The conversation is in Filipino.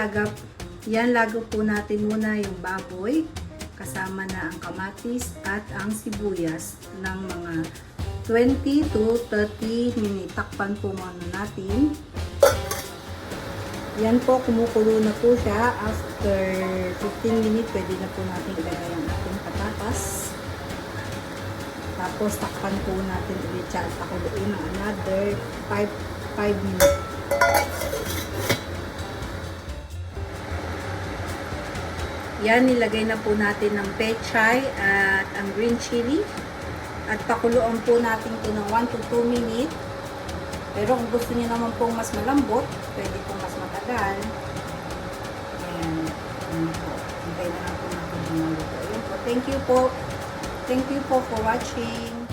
Lagaw po natin muna yung baboy kasama na ang kamatis at ang sibuyas ng mga 20 to 30 minutes. Takpan po muna natin. Yan po, kumukulo na po siya. After 15 minutes, pwede na po natin ilagay ang ating patatas. Tapos takpan po natin ulit siya at pakuluin ng another 5 minutes. Yan, nilagay na po natin ng pechay at ang green chili. At pakuluan po natin ito ng 1 to 2 minutes. Pero kung gusto niyo naman pong mas malambot, pwede pong mas matagal. Ayan. Hintay na lang po natin yung maluto. Ayan po. Thank you po for watching.